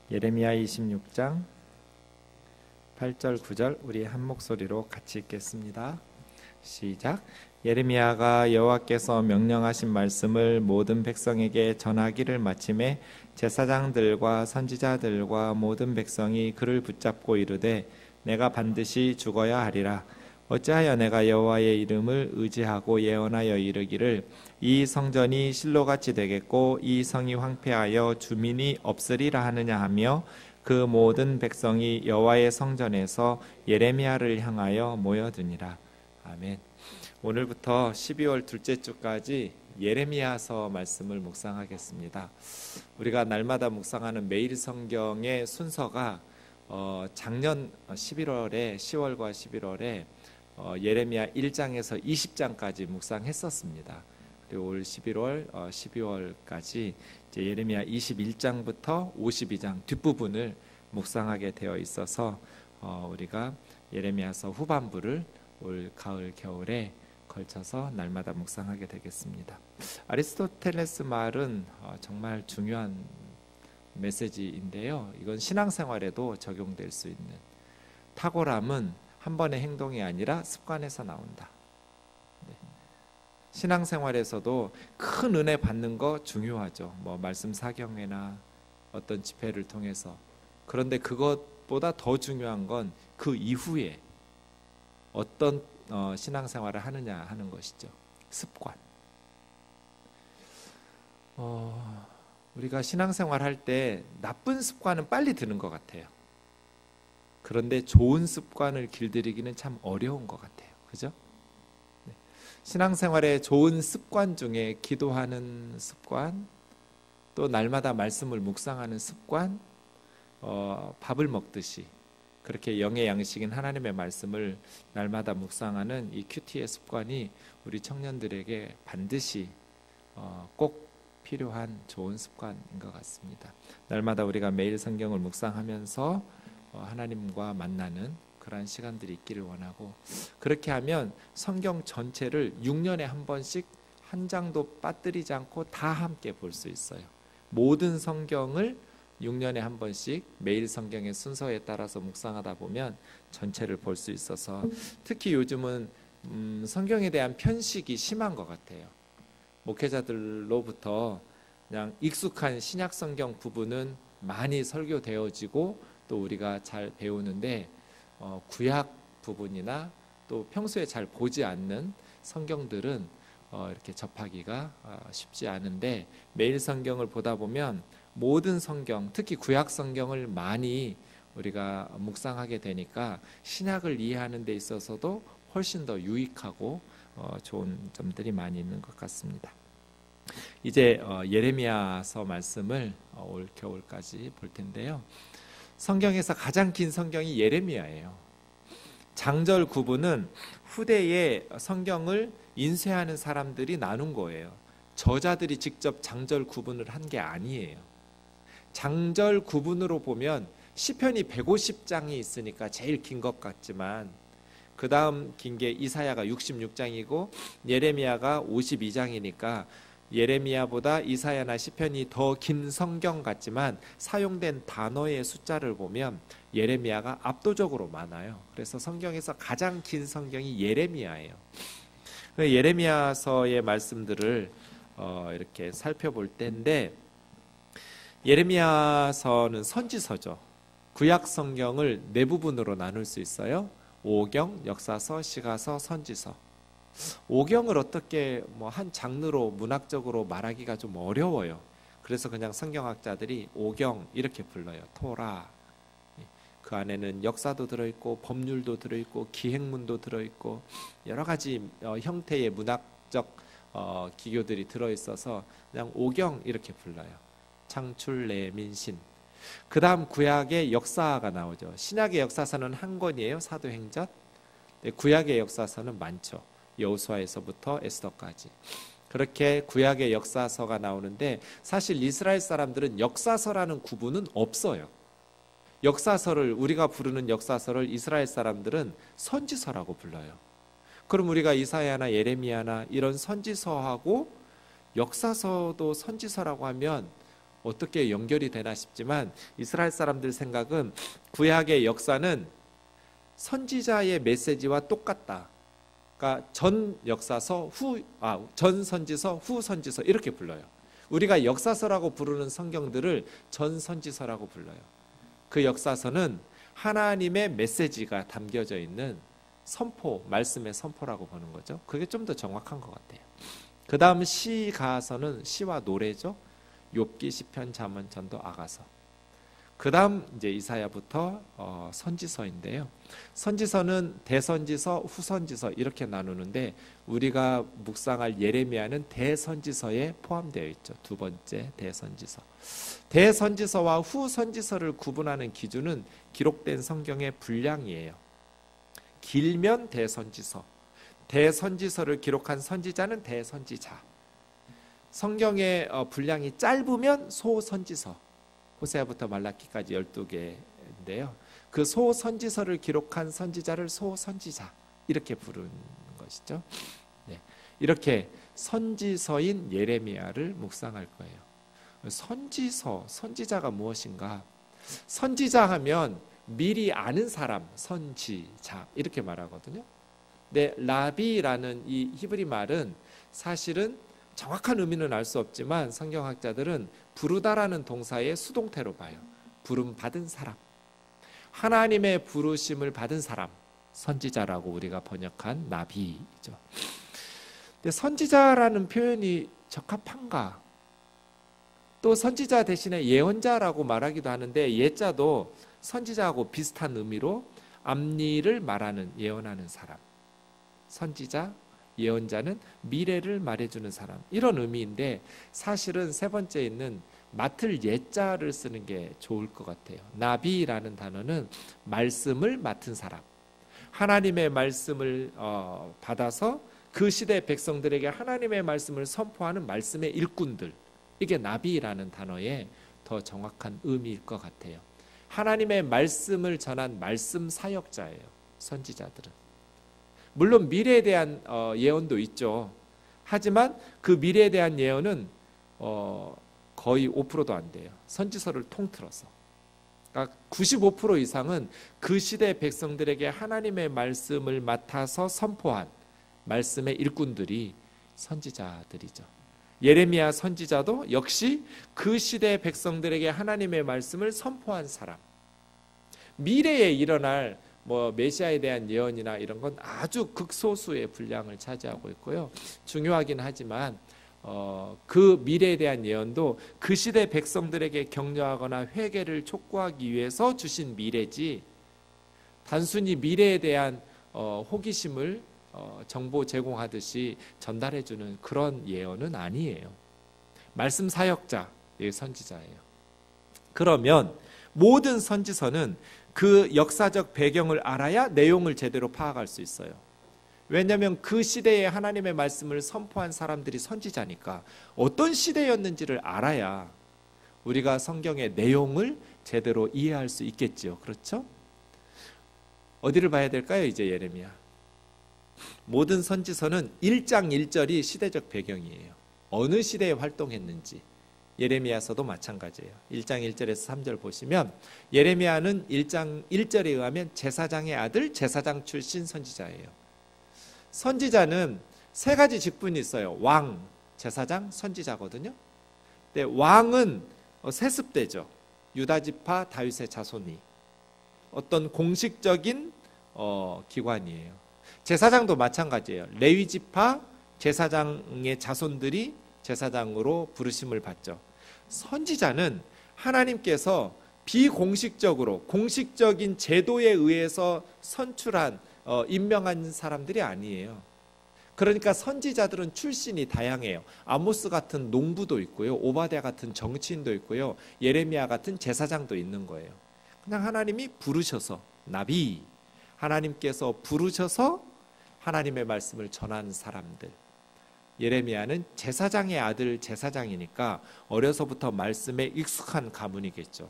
예레미야 26장 8절 9절 우리 한 목소리로 같이 읽겠습니다. 시작. 예레미야가 여호와께서 명령하신 말씀을 모든 백성에게 전하기를 마침에 제사장들과 선지자들과 모든 백성이 그를 붙잡고 이르되 내가 반드시 죽어야 하리라. 어찌하여 내가 여호와의 이름을 의지하고 예언하여 이르기를 이 성전이 실로같이 되겠고 이 성이 황폐하여 주민이 없으리라 하느냐 하며 그 모든 백성이 여호와의 성전에서 예레미야를 향하여 모여드니라. 아멘. 오늘부터 12월 둘째 주까지 예레미야서 말씀을 묵상하겠습니다. 우리가 날마다 묵상하는 매일 성경의 순서가 작년 11월에 10월과 11월에 예레미야 1장에서 20장까지 묵상했었습니다. 그리고 올 11월, 12월까지 이제 예레미야 21장부터 52장 뒷부분을 묵상하게 되어 있어서 우리가 예레미야서 후반부를 올 가을 겨울에 걸쳐서 날마다 묵상하게 되겠습니다. 아리스토텔레스 말은 정말 중요한 메시지인데요. 이건 신앙생활에도 적용될 수 있는, 탁월함은 한 번의 행동이 아니라 습관에서 나온다. 신앙생활에서도 큰 은혜 받는 거 중요하죠. 말씀 사경회나 어떤 집회를 통해서. 그런데 그것보다 더 중요한 건 그 이후에 어떤 신앙생활을 하느냐 하는 것이죠. 습관. 우리가 신앙생활 할 때 나쁜 습관은 빨리 드는 것 같아요. 그런데 좋은 습관을 길들이기는 참 어려운 것 같아요. 그죠? 네. 신앙생활의 좋은 습관 중에 기도하는 습관, 또 날마다 말씀을 묵상하는 습관, 밥을 먹듯이 그렇게 영의 양식인 하나님의 말씀을 날마다 묵상하는 이 큐티의 습관이 우리 청년들에게 반드시 꼭 필요한 좋은 습관인 것 같습니다. 날마다 우리가 매일 성경을 묵상하면서 하나님과 만나는 그러한 시간들이 있기를 원하고, 그렇게 하면 성경 전체를 6년에 한 번씩 한 장도 빠뜨리지 않고 다 함께 볼 수 있어요. 모든 성경을 6년에 한 번씩 매일 성경의 순서에 따라서 묵상하다 보면 전체를 볼 수 있어서, 특히 요즘은 성경에 대한 편식이 심한 것 같아요. 목회자들로부터 그냥 익숙한 신약 성경 부분은 많이 설교되어지고 또 우리가 잘 배우는데 구약 부분이나 또 평소에 잘 보지 않는 성경들은 이렇게 접하기가 쉽지 않은데, 매일 성경을 보다 보면 모든 성경, 특히 구약 성경을 많이 우리가 묵상하게 되니까 신약을 이해하는 데 있어서도 훨씬 더 유익하고 좋은 점들이 많이 있는 것 같습니다. 이제 예레미야서 말씀을 올 겨울까지 볼 텐데요. 성경에서 가장 긴 성경이 예레미야예요. 장절 구분은 후대에 성경을 인쇄하는 사람들이 나눈 거예요. 저자들이 직접 장절 구분을 한 게 아니에요. 장절 구분으로 보면 시편이 150장이 있으니까 제일 긴 것 같지만, 그 다음 긴 게 이사야가 66장이고 예레미야가 52장이니까 예레미야보다 이사야나 시편이 더 긴 성경 같지만 사용된 단어의 숫자를 보면 예레미야가 압도적으로 많아요. 그래서 성경에서 가장 긴 성경이 예레미야예요. 예레미야서의 말씀들을 이렇게 살펴볼 때인데, 예레미야서는 선지서죠. 구약 성경을 네 부분으로 나눌 수 있어요. 오경, 역사서, 시가서, 선지서. 오경을 어떻게 한 장르로 문학적으로 말하기가 좀 어려워요. 그래서 그냥 성경학자들이 오경 이렇게 불러요. 토라. 그 안에는 역사도 들어있고 법률도 들어있고 기행문도 들어있고 여러 가지 형태의 문학적 기교들이 들어있어서 그냥 오경 이렇게 불러요. 창출, 내민, 신. 그 다음 구약의 역사가 나오죠. 신약의 역사서는 한 권이에요. 사도행전. 구약의 역사서는 많죠. 여호수아에서부터 에스더까지. 그렇게 구약의 역사서가 나오는데, 사실 이스라엘 사람들은 역사서라는 구분은 없어요. 역사서를, 우리가 부르는 역사서를 이스라엘 사람들은 선지서라고 불러요. 그럼 우리가 이사야나 예레미야나 이런 선지서하고 역사서도 선지서라고 하면 어떻게 연결이 되나 싶지만 이스라엘 사람들 생각은 구약의 역사는 선지자의 메시지와 똑같다. 그러니까 전 역사서 전 선지서 후 선지서 이렇게 불러요. 우리가 역사서라고 부르는 성경들을 전 선지서라고 불러요. 그 역사서는 하나님의 메시지가 담겨져 있는 선포, 말씀의 선포라고 보는 거죠. 그게 좀 더 정확한 것 같아요. 그 다음 시가서는 시와 노래죠. 욥기, 시편, 잠언, 전도, 아가서. 그 다음 이제 이사야부터 선지서인데요. 선지서는 대선지서, 후선지서 이렇게 나누는데 우리가 묵상할 예레미야는 대선지서에 포함되어 있죠. 두 번째 대선지서. 대선지서와 후선지서를 구분하는 기준은 기록된 성경의 분량이에요. 길면 대선지서, 대선지서를 기록한 선지자는 대선지자. 성경의 분량이 짧으면 소선지서, 호세아부터 말라기까지 12개인데요. 그 소선지서를 기록한 선지자를 소선지자 이렇게 부르는 것이죠. 네. 이렇게 선지서인 예레미야를 묵상할 거예요. 선지서, 선지자가 무엇인가? 선지자 하면 미리 아는 사람, 선지자 이렇게 말하거든요. 근데 라비라는 이 히브리 말은 사실은 정확한 의미는 알 수 없지만 성경학자들은 부르다라는 동사의 수동태로 봐요. 부름 받은 사람, 하나님의 부르심을 받은 사람, 선지자라고 우리가 번역한 나비죠. 근데 선지자라는 표현이 적합한가? 또 선지자 대신에 예언자라고 말하기도 하는데 예자도 선지자하고 비슷한 의미로 앞일을 말하는, 예언하는 사람. 선지자, 예언자는 미래를 말해주는 사람, 이런 의미인데 사실은 세 번째 있는 맡을 예자를 쓰는 게 좋을 것 같아요. 나비라는 단어는 말씀을 맡은 사람, 하나님의 말씀을 받아서 그 시대 백성들에게 하나님의 말씀을 선포하는 말씀의 일꾼들, 이게 나비라는 단어의 더 정확한 의미일 것 같아요. 하나님의 말씀을 전한 말씀 사역자예요, 선지자들은. 물론 미래에 대한 예언도 있죠. 하지만 그 미래에 대한 예언은 거의 5%도 안 돼요. 선지서를 통틀어서. 그러니까 95% 이상은 그 시대 백성들에게 하나님의 말씀을 맡아서 선포한 말씀의 일꾼들이 선지자들이죠. 예레미야 선지자도 역시 그 시대 백성들에게 하나님의 말씀을 선포한 사람. 미래에 일어날 메시아에 대한 예언이나 이런 건 아주 극소수의 분량을 차지하고 있고요. 중요하긴 하지만 그 미래에 대한 예언도 그 시대 백성들에게 격려하거나 회개를 촉구하기 위해서 주신 미래지, 단순히 미래에 대한 호기심을 정보 제공하듯이 전달해주는 그런 예언은 아니에요. 말씀 사역자, 선지자예요. 그러면 모든 선지서는 그 역사적 배경을 알아야 내용을 제대로 파악할 수 있어요. 왜냐하면 그 시대에 하나님의 말씀을 선포한 사람들이 선지자니까 어떤 시대였는지를 알아야 우리가 성경의 내용을 제대로 이해할 수 있겠죠. 그렇죠? 어디를 봐야 될까요? 이제 예레미야. 모든 선지서는 1장 1절이 시대적 배경이에요. 어느 시대에 활동했는지. 예레미야서도 마찬가지예요. 1장 1절에서 3절 보시면 예레미야는 1장 1절에 의하면 제사장의 아들, 제사장 출신 선지자예요. 선지자는 세 가지 직분이 있어요. 왕, 제사장, 선지자거든요. 근데 왕은 세습대죠. 유다지파 다윗의 자손이 어떤 공식적인 기관이에요. 제사장도 마찬가지예요. 레위지파 제사장의 자손들이 제사장으로 부르심을 받죠. 선지자는 하나님께서 비공식적으로 공식적인 제도에 의해서 선출한 임명한 사람들이 아니에요. 그러니까 선지자들은 출신이 다양해요. 아모스 같은 농부도 있고요, 오바댜 같은 정치인도 있고요, 예레미야 같은 제사장도 있는 거예요. 그냥 하나님이 부르셔서, 나비, 하나님께서 부르셔서 하나님의 말씀을 전하는 사람들. 예레미야는 제사장의 아들, 제사장이니까 어려서부터 말씀에 익숙한 가문이겠죠.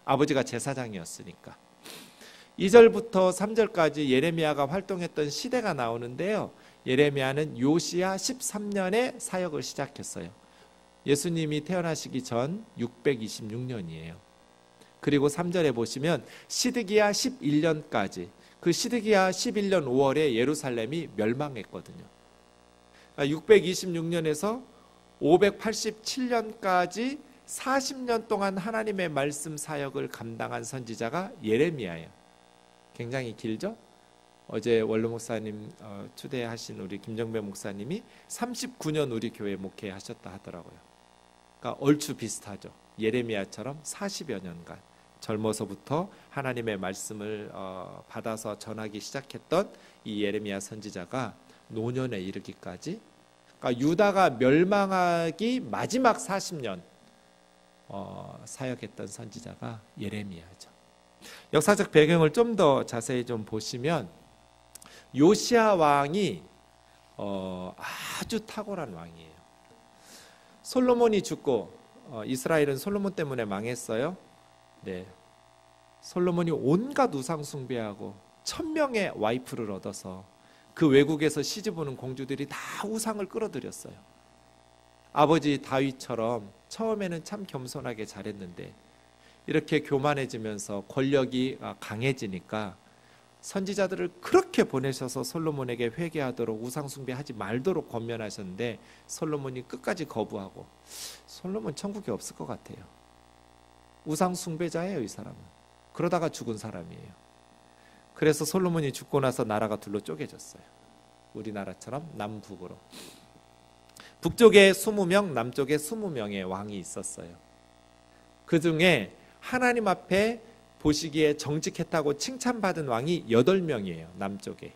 아버지가 제사장이었으니까. 2절부터 3절까지 예레미야가 활동했던 시대가 나오는데요. 예레미야는 요시야 13년에 사역을 시작했어요. 예수님이 태어나시기 전 626년이에요. 그리고 3절에 보시면 시드기야 11년까지, 그 시드기야 11년 5월에 예루살렘이 멸망했거든요. 626년에서 587년까지 40년 동안 하나님의 말씀 사역을 감당한 선지자가 예레미야예요. 굉장히 길죠? 어제 원로 목사님 초대하신 우리 김정배 목사님이 39년 우리 교회 목회하셨다 하더라고요. 그러니까 얼추 비슷하죠. 예레미야처럼 40여 년간 젊어서부터 하나님의 말씀을 받아서 전하기 시작했던 이 예레미야 선지자가 노년에 이르기까지, 그러니까 유다가 멸망하기 마지막 40년 사역했던 선지자가 예레미야죠. 역사적 배경을 좀 더 자세히 좀 보시면 요시야 왕이 아주 탁월한 왕이에요. 솔로몬이 죽고 이스라엘은 솔로몬 때문에 망했어요. 네, 솔로몬이 온갖 우상 숭배하고 1000명의 와이프를 얻어서 그 외국에서 시집오는 공주들이 다 우상을 끌어들였어요. 아버지 다윗처럼 처음에는 참 겸손하게 잘했는데 이렇게 교만해지면서 권력이 강해지니까 선지자들을 그렇게 보내셔서 솔로몬에게 회개하도록 우상 숭배하지 말도록 권면하셨는데 솔로몬이 끝까지 거부하고, 솔로몬 천국에 없을 것 같아요. 우상 숭배자예요, 이 사람은. 그러다가 죽은 사람이에요. 그래서 솔로몬이 죽고 나서 나라가 둘로 쪼개졌어요. 우리나라처럼 남북으로. 북쪽에 20명, 남쪽에 20명의 왕이 있었어요. 그 중에 하나님 앞에 보시기에 정직했다고 칭찬받은 왕이 8명이에요. 남쪽에.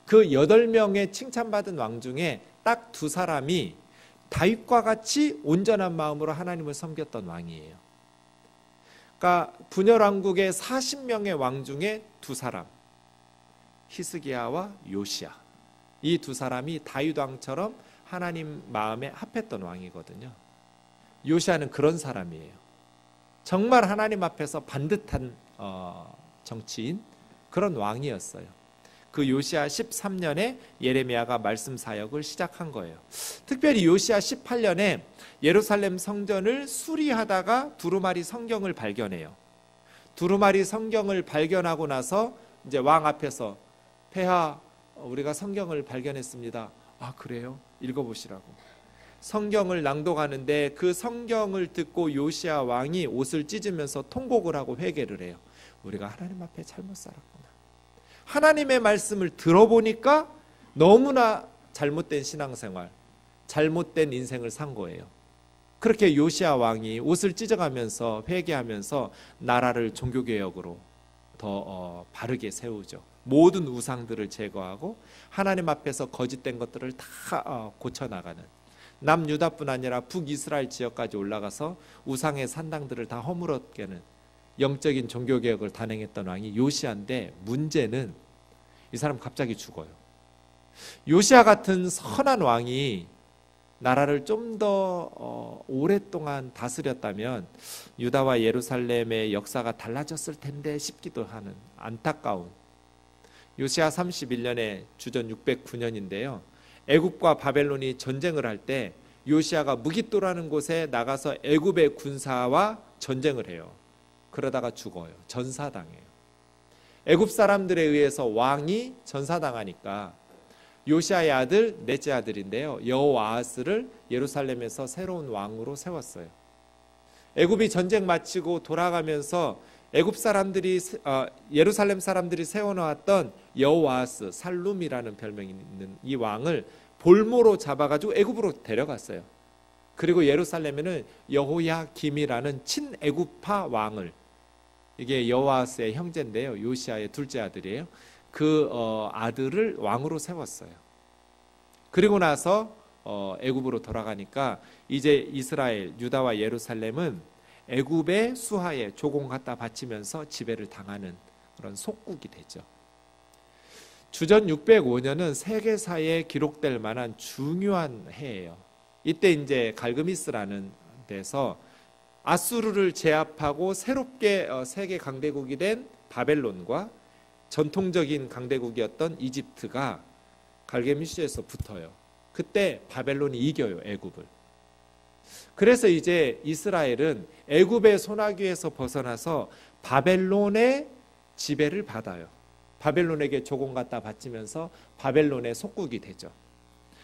그 8명의 칭찬받은 왕 중에 딱 2사람이 다윗과 같이 온전한 마음으로 하나님을 섬겼던 왕이에요. 그러니까 분열왕국의 40명의 왕 중에 2사람, 히스기야와 요시야, 이 2사람이 다윗 왕처럼 하나님 마음에 합했던 왕이거든요. 요시야는 그런 사람이에요. 정말 하나님 앞에서 반듯한 정치인, 그런 왕이었어요. 그 요시야 13년에 예레미야가 말씀 사역을 시작한 거예요. 특별히 요시야 18년에 예루살렘 성전을 수리하다가 두루마리 성경을 발견해요. 두루마리 성경을 발견하고 나서 이제 왕 앞에서 폐하, 우리가 성경을 발견했습니다. 아, 그래요? 읽어보시라고. 성경을 낭독하는데 그 성경을 듣고 요시야 왕이 옷을 찢으면서 통곡을 하고 회개를 해요. 우리가 하나님 앞에 잘못 살았구나. 하나님의 말씀을 들어보니까 너무나 잘못된 신앙생활, 잘못된 인생을 산 거예요. 그렇게 요시야 왕이 옷을 찢어가면서 회개하면서 나라를 종교개혁으로 더 바르게 세우죠. 모든 우상들을 제거하고 하나님 앞에서 거짓된 것들을 다 고쳐나가는, 남유다뿐 아니라 북이스라엘 지역까지 올라가서 우상의 산당들을 다 허물어 깨는 영적인 종교개혁을 단행했던 왕이 요시야인데, 문제는 이 사람 갑자기 죽어요. 요시야 같은 선한 왕이 나라를 좀 더 오랫동안 다스렸다면 유다와 예루살렘의 역사가 달라졌을 텐데 싶기도 하는 안타까운, 요시야 31년에 주전 609년인데요. 애굽과 바벨론이 전쟁을 할 때 요시야가 무깃도라는 곳에 나가서 애굽의 군사와 전쟁을 해요. 그러다가 죽어요. 전사당해요. 애굽 사람들에 의해서 왕이 전사당하니까 요시야의 아들, 넷째 아들인데요, 여호아하스를 예루살렘에서 새로운 왕으로 세웠어요. 애굽이 전쟁 마치고 돌아가면서 애굽 사람들이 예루살렘 사람들이 세워놓았던 여호아하스, 살룸이라는 별명이 있는 이 왕을 볼모로 잡아가지고 애굽으로 데려갔어요. 그리고 예루살렘에는 여호야김이라는 친애굽파 왕을, 이게 여호아하스의 형제인데요, 요시야의 둘째 아들이에요. 그 아들을 왕으로 세웠어요. 그리고 나서 애굽으로 돌아가니까 이제 이스라엘, 유다와 예루살렘은 애굽의 수하에 조공 갖다 바치면서 지배를 당하는 그런 속국이 되죠. 주전 605년은 세계사에 기록될 만한 중요한 해예요. 이때 이제 갈그미스라는 데서 아수르를 제압하고 새롭게 세계 강대국이 된 바벨론과 전통적인 강대국이었던 이집트가 갈게미스에서 붙어요. 그때 바벨론이 이겨요, 애굽을. 그래서 이제 이스라엘은 애굽의 소나기에서 벗어나서 바벨론의 지배를 받아요. 바벨론에게 조공 갖다 바치면서 바벨론의 속국이 되죠.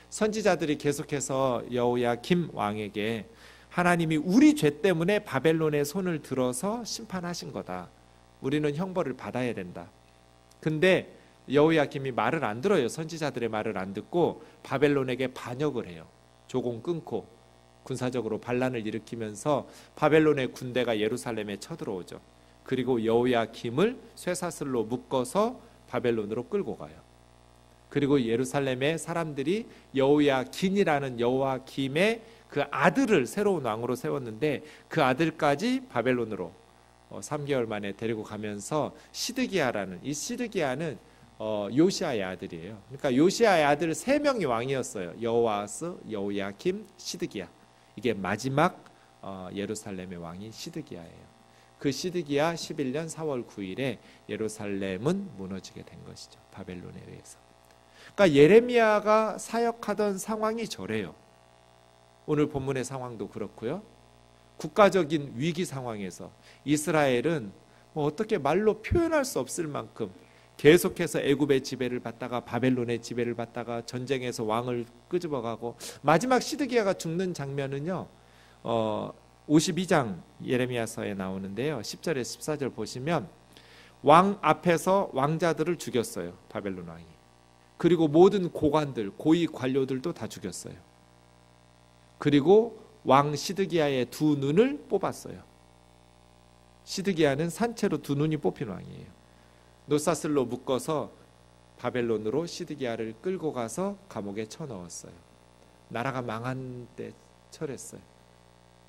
선지자들이 계속해서 여호야김 왕에게 하나님이 우리 죄 때문에 바벨론의 손을 들어서 심판하신 거다. 우리는 형벌을 받아야 된다. 근데 여호야김이 말을 안 들어요. 선지자들의 말을 안 듣고 바벨론에게 반역을 해요. 조공 끊고 군사적으로 반란을 일으키면서 바벨론의 군대가 예루살렘에 쳐들어오죠. 그리고 여호야김을 쇠사슬로 묶어서 바벨론으로 끌고 가요. 그리고 예루살렘의 사람들이 여호야긴이라는 여호야김의 그 아들을 새로운 왕으로 세웠는데 그 아들까지 바벨론으로 3개월 만에 데리고 가면서 시드기야라는, 이 시드기야는 요시아의 아들이에요. 그러니까 요시아의 아들 3명이 왕이었어요. 여호아스, 여호야김, 시드기야. 이게 마지막 예루살렘의 왕이 시드기야예요. 그 시드기야 11년 4월 9일에 예루살렘은 무너지게 된 것이죠. 바벨론에 의해서. 그러니까 예레미야가 사역하던 상황이 저래요. 오늘 본문의 상황도 그렇고요. 국가적인 위기 상황에서 이스라엘은 어떻게 말로 표현할 수 없을 만큼 계속해서 애굽의 지배를 받다가 바벨론의 지배를 받다가 전쟁에서 왕을 끄집어가고 마지막 시드기야가 죽는 장면은요, 52장 예레미야서에 나오는데요. 10절에 14절 보시면 왕 앞에서 왕자들을 죽였어요. 바벨론 왕이. 그리고 모든 고관들, 고위 관료들도 다 죽였어요. 그리고 왕 시드기야의 2눈을 뽑았어요. 시드기야는 산채로 2눈이 뽑힌 왕이에요. 노사슬로 묶어서 바벨론으로 시드기야를 끌고 가서 감옥에 쳐넣었어요. 나라가 망한 때 철했어요.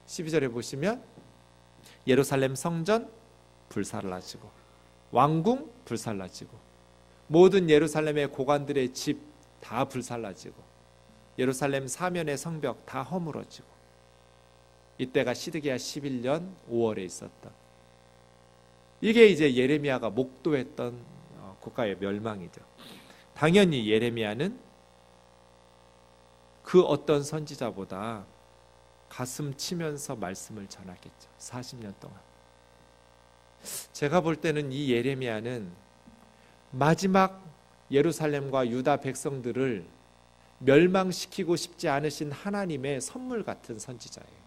12절에 보시면 예루살렘 성전 불살라지고 왕궁 불살라지고 모든 예루살렘의 고관들의 집 다 불살라지고 예루살렘 사면의 성벽 다 허물어지고 이때가 시드기야 11년 5월에 있었던, 이게 이제 예레미야가 목도했던 국가의 멸망이죠. 당연히 예레미야는 그 어떤 선지자보다 가슴 치면서 말씀을 전하겠죠. 40년 동안. 제가 볼 때는 이 예레미야는 마지막 예루살렘과 유다 백성들을 멸망시키고 싶지 않으신 하나님의 선물 같은 선지자예요.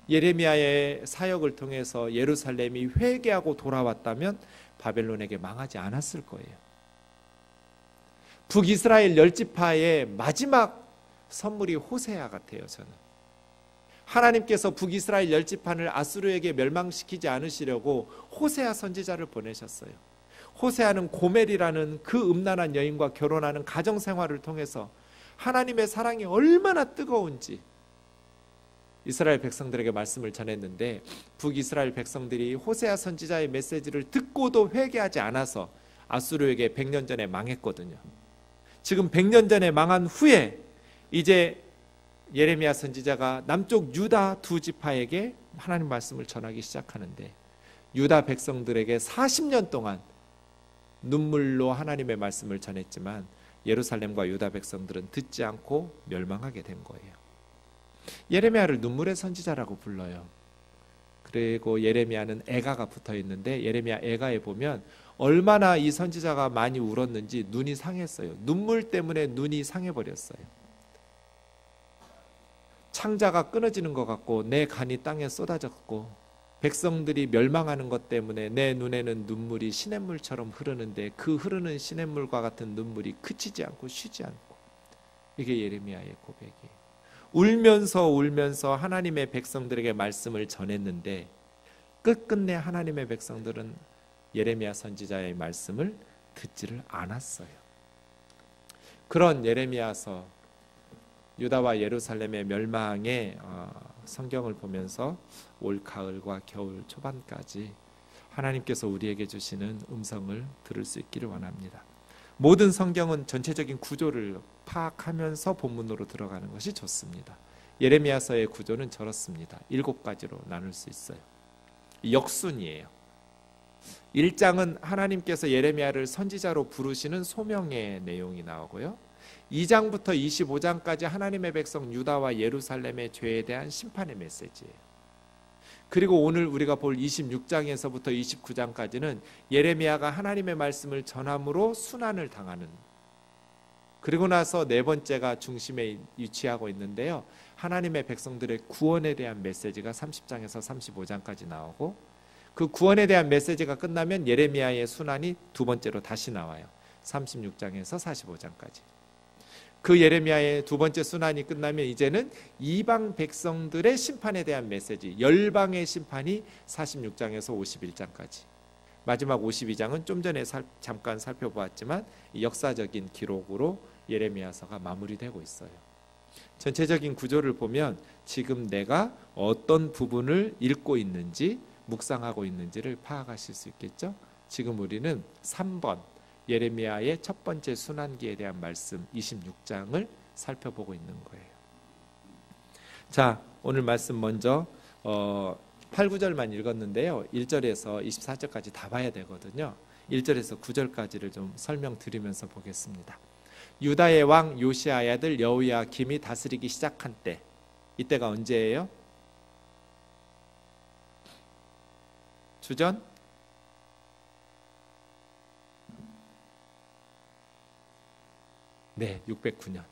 예레미야의 사역을 통해서 예루살렘이 회개하고 돌아왔다면 바벨론에게 망하지 않았을 거예요. 북이스라엘 10지파의 마지막 선물이 호세아 같아요. 저는 하나님께서 북이스라엘 10지파를 아수르에게 멸망시키지 않으시려고 호세아 선지자를 보내셨어요. 호세아는 고멜이라는 그 음란한 여인과 결혼하는 가정생활을 통해서 하나님의 사랑이 얼마나 뜨거운지 이스라엘 백성들에게 말씀을 전했는데, 북이스라엘 백성들이 호세아 선지자의 메시지를 듣고도 회개하지 않아서 아수르에게 100년 전에 망했거든요. 지금 100년 전에 망한 후에 이제 예레미야 선지자가 남쪽 유다 2지파에게 하나님 말씀을 전하기 시작하는데, 유다 백성들에게 40년 동안 눈물로 하나님의 말씀을 전했지만 예루살렘과 유다 백성들은 듣지 않고 멸망하게 된 거예요. 예레미야를 눈물의 선지자라고 불러요. 그리고 예레미야는 애가가 붙어 있는데 예레미야 애가에 보면 얼마나 이 선지자가 많이 울었는지 눈이 상했어요. 눈물 때문에 눈이 상해버렸어요. 창자가 끊어지는 것 같고 내 간이 땅에 쏟아졌고 백성들이 멸망하는 것 때문에 내 눈에는 눈물이 시냇물처럼 흐르는데 그 흐르는 시냇물과 같은 눈물이 그치지 않고 쉬지 않고, 이게 예레미야의 고백이에요. 울면서 하나님의 백성들에게 말씀을 전했는데 끝끝내 하나님의 백성들은 예레미야 선지자의 말씀을 듣지를 않았어요. 그런 예레미야서, 유다와 예루살렘의 멸망의 성경을 보면서 올 가을과 겨울 초반까지 하나님께서 우리에게 주시는 음성을 들을 수 있기를 원합니다. 모든 성경은 전체적인 구조를 파악하면서 본문으로 들어가는 것이 좋습니다. 예레미야서의 구조는 저렇습니다. 7가지로 나눌 수 있어요. 역순이에요. 1장은 하나님께서 예레미야를 선지자로 부르시는 소명의 내용이 나오고요. 2장부터 25장까지 하나님의 백성 유다와 예루살렘의 죄에 대한 심판의 메시지예요. 그리고 오늘 우리가 볼 26장에서부터 29장까지는 예레미야가 하나님의 말씀을 전함으로 순환을 당하는, 그리고 나서 네 번째가 중심에 위치하고 있는데요, 하나님의 백성들의 구원에 대한 메시지가 30장에서 35장까지 나오고, 그 구원에 대한 메시지가 끝나면 예레미야의 순환이 두 번째로 다시 나와요. 36장에서 45장까지. 그 예레미야의 두 번째 순환이 끝나면 이제는 이방 백성들의 심판에 대한 메시지, 열방의 심판이 46장에서 51장까지. 마지막 52장은 좀 전에 잠깐 살펴보았지만 역사적인 기록으로 예레미야서가 마무리되고 있어요. 전체적인 구조를 보면 지금 내가 어떤 부분을 읽고 있는지, 묵상하고 있는지를 파악하실 수 있겠죠? 지금 우리는 3번 예레미야의 첫 번째 순환기에 대한 말씀 26장을 살펴보고 있는 거예요. 자, 오늘 말씀 먼저 8, 9절만 읽었는데요, 1절에서 24절까지 다 봐야 되거든요. 1절에서 9절까지를 좀 설명드리면서 보겠습니다. 유다의 왕 요시아의 아들 여호야김이 다스리기 시작한 때, 이때가 언제예요? 주전? 네, 609년.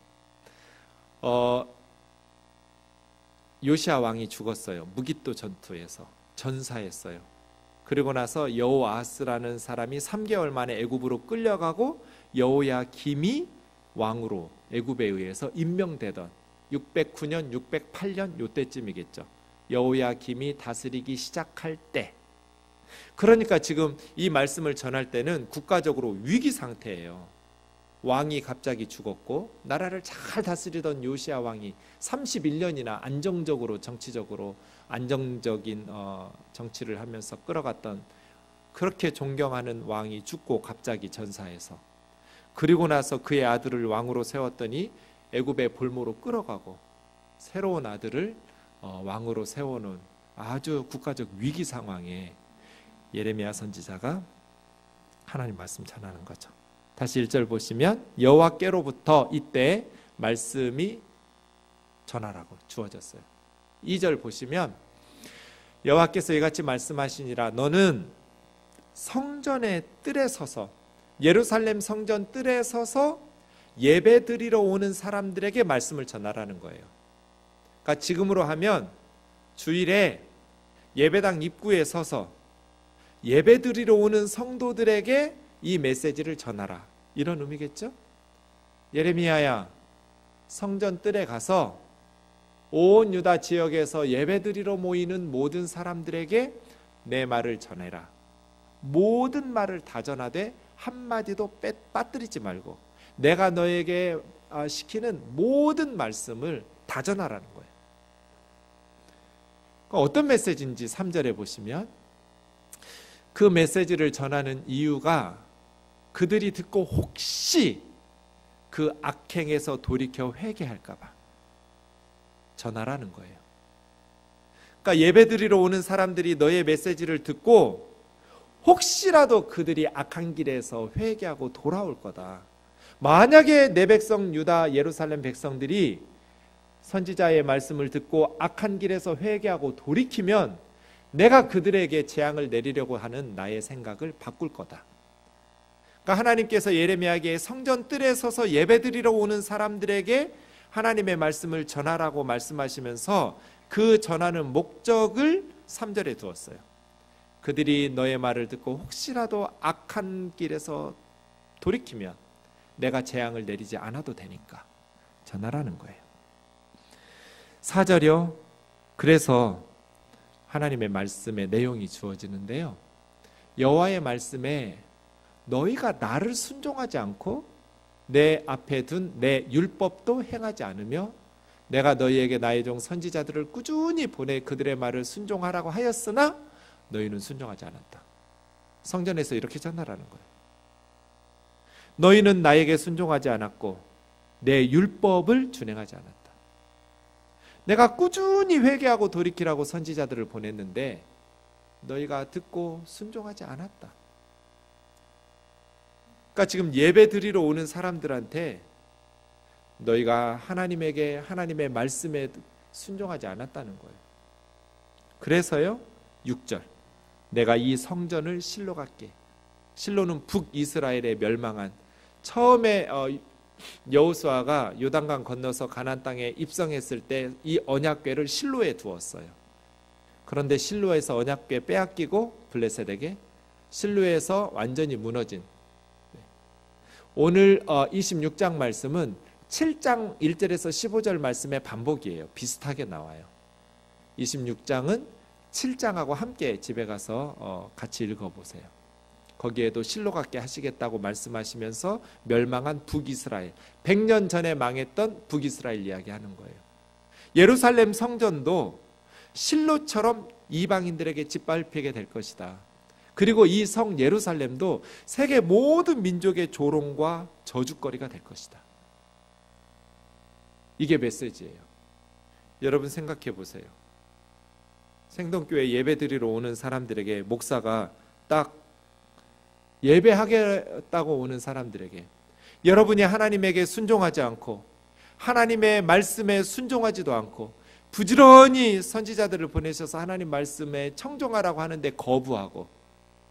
요시아 왕이 죽었어요. 무깃도 전투에서 전사했어요. 그리고 나서 여호아스라는 사람이 3개월 만에 애굽으로 끌려가고 여호야김이 왕으로 애굽에 의해서 임명되던 609년, 608년 요때쯤이겠죠. 여호야김이 다스리기 시작할 때, 그러니까 지금 이 말씀을 전할 때는 국가적으로 위기 상태예요. 왕이 갑자기 죽었고 나라를 잘 다스리던 요시아 왕이 31년이나 안정적으로, 정치적으로 안정적인 정치를 하면서 끌어갔던, 그렇게 존경하는 왕이 죽고 갑자기 전사해서, 그리고 나서 그의 아들을 왕으로 세웠더니 애굽의 볼모로 끌어가고 새로운 아들을 왕으로 세워놓은 아주 국가적 위기 상황에 예레미야 선지자가 하나님 말씀 전하는 거죠. 다시 1절 보시면 여호와께로부터 이때 말씀이 전하라고 주어졌어요. 2절 보시면 여호와께서 이같이 말씀하시니라, 너는 성전의 뜰에 서서, 예루살렘 성전 뜰에 서서 예배드리러 오는 사람들에게 말씀을 전하라는 거예요. 그러니까 지금으로 하면 주일에 예배당 입구에 서서 예배드리러 오는 성도들에게 이 메시지를 전하라, 이런 의미겠죠? 예레미야야, 성전 뜰에 가서 온 유다 지역에서 예배드리러 모이는 모든 사람들에게 내 말을 전해라. 모든 말을 다 전하되 한마디도 빠뜨리지 말고 내가 너에게 시키는 모든 말씀을 다 전하라는 거예요. 어떤 메시지인지 3절에 보시면 그 메시지를 전하는 이유가 그들이 듣고 혹시 그 악행에서 돌이켜 회개할까 봐 전하라는 거예요. 그러니까 예배드리러 오는 사람들이 너의 메시지를 듣고 혹시라도 그들이 악한 길에서 회개하고 돌아올 거다. 만약에 내 백성 유다 예루살렘 백성들이 선지자의 말씀을 듣고 악한 길에서 회개하고 돌이키면 내가 그들에게 재앙을 내리려고 하는 나의 생각을 바꿀 거다. 그러니까 하나님께서 예레미야에게 성전 뜰에 서서 예배드리러 오는 사람들에게 하나님의 말씀을 전하라고 말씀하시면서 그 전하는 목적을 3절에 두었어요. 그들이 너의 말을 듣고 혹시라도 악한 길에서 돌이키면 내가 재앙을 내리지 않아도 되니까 전하라는 거예요. 4절이요. 그래서 하나님의 말씀의 내용이 주어지는데요, 여호와의 말씀에 너희가 나를 순종하지 않고 내 앞에 둔 내 율법도 행하지 않으며 내가 너희에게 나의 종 선지자들을 꾸준히 보내 그들의 말을 순종하라고 하였으나 너희는 순종하지 않았다. 성전에서 이렇게 전하라는 거예요. 너희는 나에게 순종하지 않았고 내 율법을 준행하지 않았다. 내가 꾸준히 회개하고 돌이키라고 선지자들을 보냈는데 너희가 듣고 순종하지 않았다. 그러니까 지금 예배 드리러 오는 사람들한테 너희가 하나님의 말씀에 순종하지 않았다는 거예요. 그래서요 6절 내가 이 성전을 실로 갖게. 실로는 북이스라엘에 멸망한 처음에 여호수아가 요단강 건너서 가나안 땅에 입성했을 때 이 언약궤를 실로에 두었어요. 그런데 실로에서 언약궤 빼앗기고 블레셋에게 실로에서 완전히 무너진. 오늘 26장 말씀은 7장 1절에서 15절 말씀의 반복이에요. 비슷하게 나와요. 26장은 7장하고 함께 집에 가서 같이 읽어보세요. 거기에도 실로 갖게 하시겠다고 말씀하시면서 멸망한 북이스라엘 100년 전에 망했던 북이스라엘 이야기하는 거예요. 예루살렘 성전도 실로처럼 이방인들에게 짓밟히게 될 것이다. 그리고 이 성 예루살렘도 세계 모든 민족의 조롱과 저주거리가 될 것이다. 이게 메시지예요. 여러분 생각해 보세요. 생동교회 예배 드리러 오는 사람들에게 목사가 딱 예배하겠다고 오는 사람들에게 여러분이 하나님에게 순종하지 않고 하나님의 말씀에 순종하지도 않고 부지런히 선지자들을 보내셔서 하나님 말씀에 청종하라고 하는데 거부하고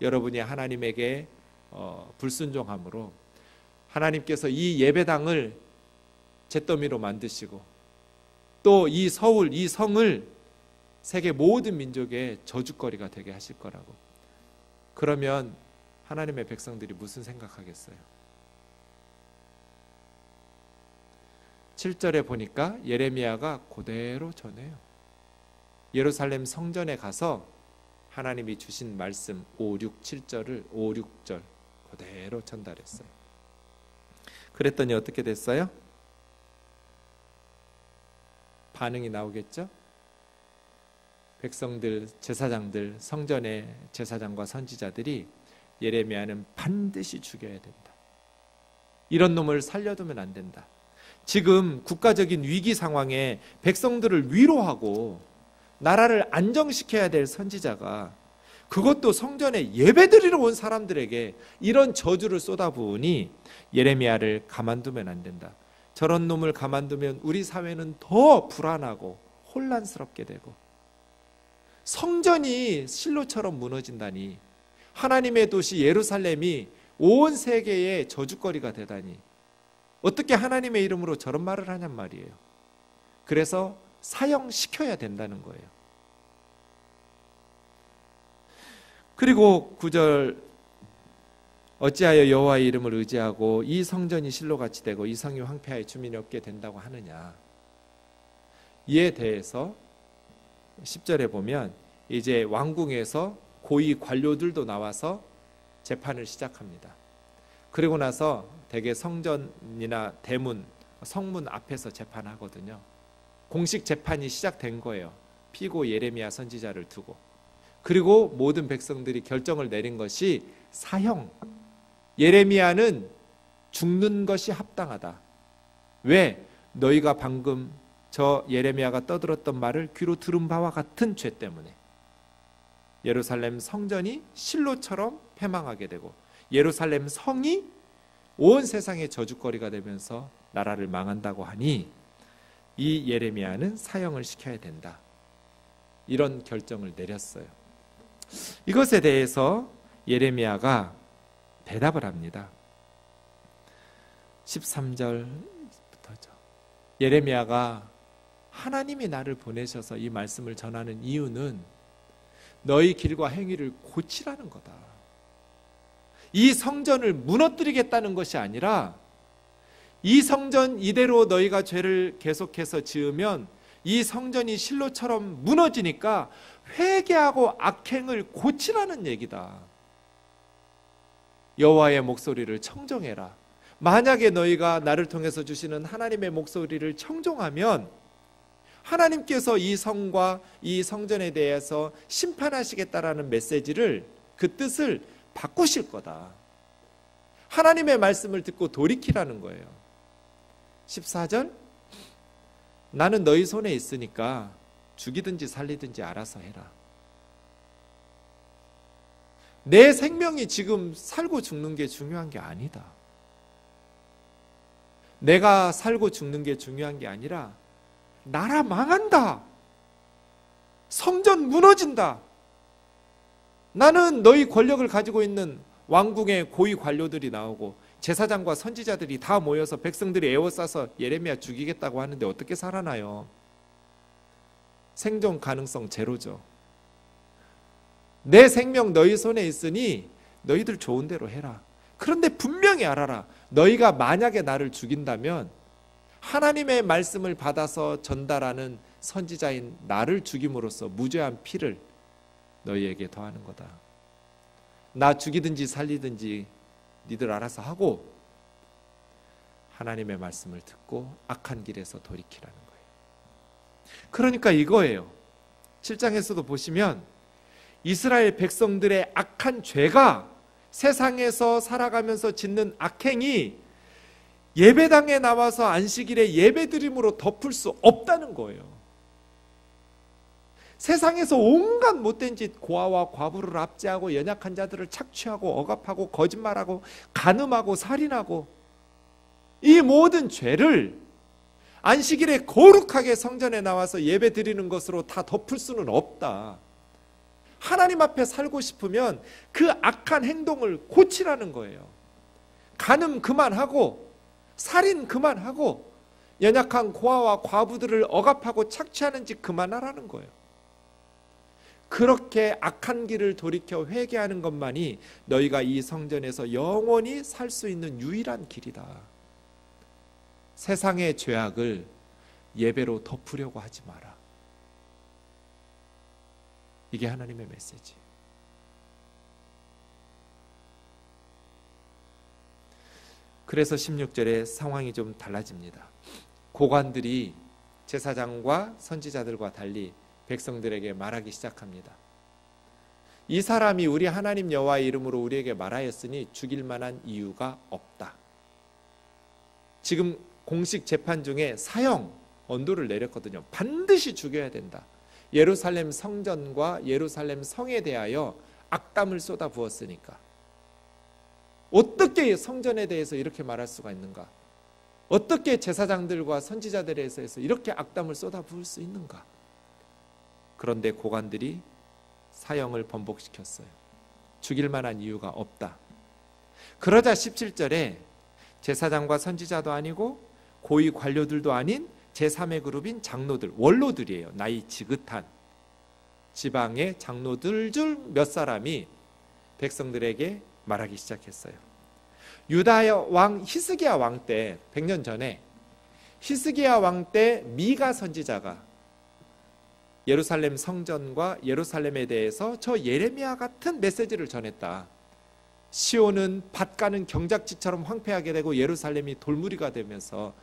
여러분이 하나님에게 불순종함으로 하나님께서 이 예배당을 잿더미로 만드시고 또 이 서울, 이 성을 세계 모든 민족의 저주거리가 되게 하실 거라고. 그러면 하나님의 백성들이 무슨 생각하겠어요? 7절에 보니까 예레미야가 그대로 전해요. 예루살렘 성전에 가서 하나님이 주신 말씀 5, 6, 7절을 5, 6절 그대로 전달했어요. 그랬더니 어떻게 됐어요? 반응이 나오겠죠? 백성들, 제사장들, 성전의 제사장과 선지자들이 예레미야는 반드시 죽여야 된다. 이런 놈을 살려두면 안 된다. 지금 국가적인 위기 상황에 백성들을 위로하고 나라를 안정시켜야 될 선지자가 그것도 성전에 예배드리러 온 사람들에게 이런 저주를 쏟아부으니 예레미야를 가만두면 안 된다. 저런 놈을 가만두면 우리 사회는 더 불안하고 혼란스럽게 되고 성전이 실로처럼 무너진다니 하나님의 도시 예루살렘이 온 세계의 저주거리가 되다니 어떻게 하나님의 이름으로 저런 말을 하냔 말이에요. 그래서 사형시켜야 된다는 거예요. 그리고 9절 어찌하여 여호와의 이름을 의지하고 이 성전이 실로같이 되고 이 성이 황폐하여 주민이 없게 된다고 하느냐. 이에 대해서 10절에 보면 이제 왕궁에서 고위 관료들도 나와서 재판을 시작합니다. 그리고 나서 대개 성전이나 대문, 성문 앞에서 재판하거든요. 공식 재판이 시작된 거예요. 피고 예레미야 선지자를 두고. 그리고 모든 백성들이 결정을 내린 것이 사형. 예레미야는 죽는 것이 합당하다. 왜? 너희가 방금 저 예레미야가 떠들었던 말을 귀로 들은 바와 같은 죄 때문에 예루살렘 성전이 실로처럼 패망하게 되고 예루살렘 성이 온 세상의 저주거리가 되면서 나라를 망한다고 하니 이 예레미야는 사형을 시켜야 된다. 이런 결정을 내렸어요. 이것에 대해서 예레미야가 대답을 합니다. 13절부터죠. 예레미야가 하나님이 나를 보내셔서 이 말씀을 전하는 이유는 너희 길과 행위를 고치라는 거다. 이 성전을 무너뜨리겠다는 것이 아니라 이 성전 이대로 너희가 죄를 계속해서 지으면 이 성전이 실로처럼 무너지니까 회개하고 악행을 고치라는 얘기다. 여호와의 목소리를 청종해라. 만약에 너희가 나를 통해서 주시는 하나님의 목소리를 청종하면 하나님께서 이 성과 이 성전에 대해서 심판하시겠다라는 메시지를 그 뜻을 바꾸실 거다. 하나님의 말씀을 듣고 돌이키라는 거예요. 14절 나는 너희 손에 있으니까 죽이든지 살리든지 알아서 해라. 내 생명이 지금 살고 죽는 게 중요한 게 아니다. 내가 살고 죽는 게 중요한 게 아니라 나라 망한다, 성전 무너진다, 나는 너희 권력을 가지고 있는 왕궁의 고위 관료들이 나오고 제사장과 선지자들이 다 모여서 백성들이 에워싸서 예레미야 죽이겠다고 하는데 어떻게 살아나요? 생존 가능성 제로죠. 내 생명 너희 손에 있으니 너희들 좋은 대로 해라. 그런데 분명히 알아라. 너희가 만약에 나를 죽인다면 하나님의 말씀을 받아서 전달하는 선지자인 나를 죽임으로써 무죄한 피를 너희에게 더하는 거다. 나 죽이든지 살리든지 니들 알아서 하고 하나님의 말씀을 듣고 악한 길에서 돌이키라는 거예요. 그러니까 이거예요. 7장에서도 보시면 이스라엘 백성들의 악한 죄가, 세상에서 살아가면서 짓는 악행이 예배당에 나와서 안식일에 예배드림으로 덮을 수 없다는 거예요. 세상에서 온갖 못된 짓, 고아와 과부를 압제하고 연약한 자들을 착취하고 억압하고 거짓말하고 간음하고 살인하고 이 모든 죄를 안식일에 거룩하게 성전에 나와서 예배드리는 것으로 다 덮을 수는 없다. 하나님 앞에 살고 싶으면 그 악한 행동을 고치라는 거예요. 간음 그만하고 살인 그만하고 연약한 고아와 과부들을 억압하고 착취하는 짓 그만하라는 거예요. 그렇게 악한 길을 돌이켜 회개하는 것만이 너희가 이 성전에서 영원히 살 수 있는 유일한 길이다. 세상의 죄악을 예배로 덮으려고 하지 마라. 이게 하나님의 메시지. 그래서 16절에 상황이 좀 달라집니다. 고관들이 제사장과 선지자들과 달리 백성들에게 말하기 시작합니다. 이 사람이 우리 하나님 여호와의 이름으로 우리에게 말하였으니 죽일 만한 이유가 없다. 지금 공식 재판 중에 사형 언도를 내렸거든요. 반드시 죽여야 된다. 예루살렘 성전과 예루살렘 성에 대하여 악담을 쏟아부었으니까. 어떻게 성전에 대해서 이렇게 말할 수가 있는가? 어떻게 제사장들과 선지자들에 대해서 이렇게 악담을 쏟아부을 수 있는가? 그런데 고관들이 사형을 번복시켰어요. 죽일 만한 이유가 없다. 그러자 17절에 제사장과 선지자도 아니고 고위 관료들도 아닌 제3의 그룹인 장로들, 원로들이에요. 나이 지긋한 지방의 장로들 중 몇 사람이 백성들에게 말하기 시작했어요. 유다 왕 히스기야 왕 때 100년 전에 히스기야 왕 때 미가 선지자가 예루살렘 성전과 예루살렘에 대해서 저 예레미야 같은 메시지를 전했다. 시온은 밭 가는 경작지처럼 황폐하게 되고 예루살렘이 돌무리가 되면서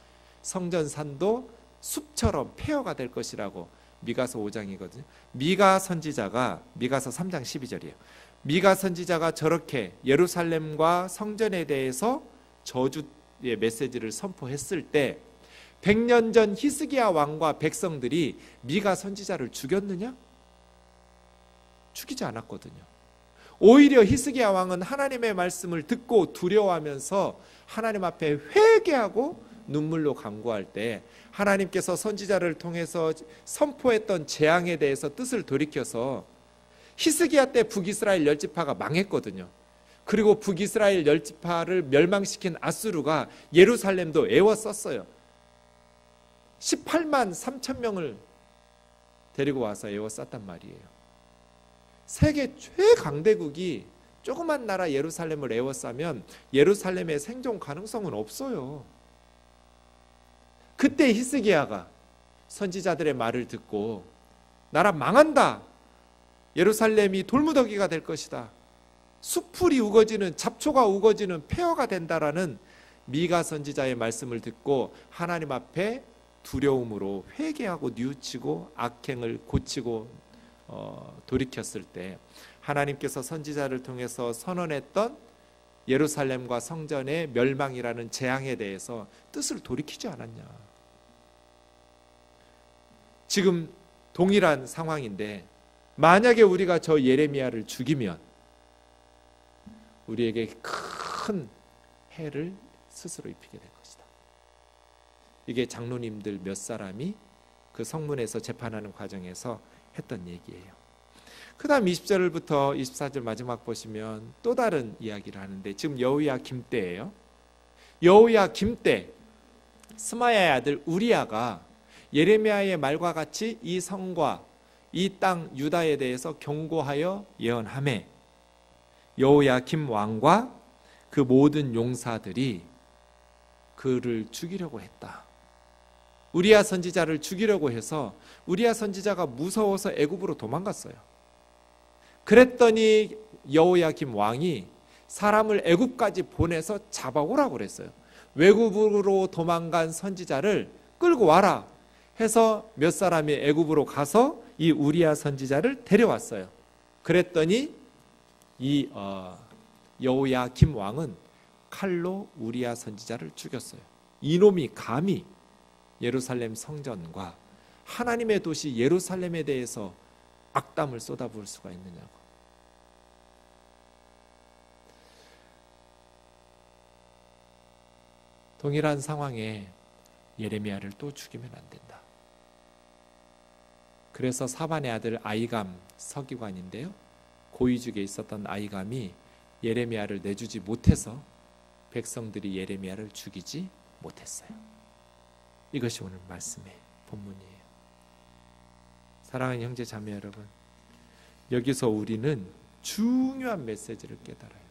성전산도 숲처럼 폐허가 될 것이라고. 미가서 5장이거든요. 미가 선지자가, 미가서 3장 12절이에요. 미가 선지자가 저렇게 예루살렘과 성전에 대해서 저주의 메시지를 선포했을 때 100년 전 히스기야 왕과 백성들이 미가 선지자를 죽였느냐? 죽이지 않았거든요. 오히려 히스기야 왕은 하나님의 말씀을 듣고 두려워하면서 하나님 앞에 회개하고 눈물로 간구할 때 하나님께서 선지자를 통해서 선포했던 재앙에 대해서 뜻을 돌이켜서 히스기야 때 북이스라엘 10지파가 망했거든요. 그리고 북이스라엘 10지파를 멸망시킨 아수르가 예루살렘도 에워쌌어요. 18만 3천 명을 데리고 와서 에워쌌단 말이에요. 세계 최강대국이 조그만 나라 예루살렘을 에워싸면 예루살렘의 생존 가능성은 없어요. 그때 히스기야가 선지자들의 말을 듣고 나라 망한다. 예루살렘이 돌무더기가 될 것이다. 수풀이 우거지는, 잡초가 우거지는 폐허가 된다라는 미가 선지자의 말씀을 듣고 하나님 앞에 두려움으로 회개하고 뉘우치고 악행을 고치고 돌이켰을 때 하나님께서 선지자를 통해서 선언했던 예루살렘과 성전의 멸망이라는 재앙에 대해서 뜻을 돌이키지 않았냐. 지금 동일한 상황인데 만약에 우리가 저 예레미야를 죽이면 우리에게 큰 해를 스스로 입히게 될 것이다. 이게 장로님들 몇 사람이 그 성문에서 재판하는 과정에서 했던 얘기예요. 그 다음 20절부터 24절 마지막 보시면 또 다른 이야기를 하는데, 지금 여호야김 때예요. 여호야김 때 스마야의 아들 우리야가 예레미야의 말과 같이 이 성과 이 땅 유다에 대해서 경고하여 예언하매 여호야김 왕과 그 모든 용사들이 그를 죽이려고 했다. 우리야 선지자를 죽이려고 해서 우리야 선지자가 무서워서 애굽으로 도망갔어요. 그랬더니 여호야김 왕이 사람을 애굽까지 보내서 잡아오라고 그랬어요. 외국으로 도망간 선지자를 끌고 와라 해서 몇 사람이 애굽으로 가서 이 우리야 선지자를 데려왔어요. 그랬더니 이 여호야김 왕은 칼로 우리야 선지자를 죽였어요. 이놈이 감히 예루살렘 성전과 하나님의 도시 예루살렘에 대해서 악담을 쏟아부을 수가 있느냐고. 동일한 상황에 예레미야를 또 죽이면 안 된다. 그래서 사반의 아들 아이감 서기관인데요, 고위직에 있었던 아이감이 예레미야를 내주지 못해서 백성들이 예레미야를 죽이지 못했어요. 이것이 오늘 말씀의 본문이에요. 사랑하는 형제 자매 여러분, 여기서 우리는 중요한 메시지를 깨달아요.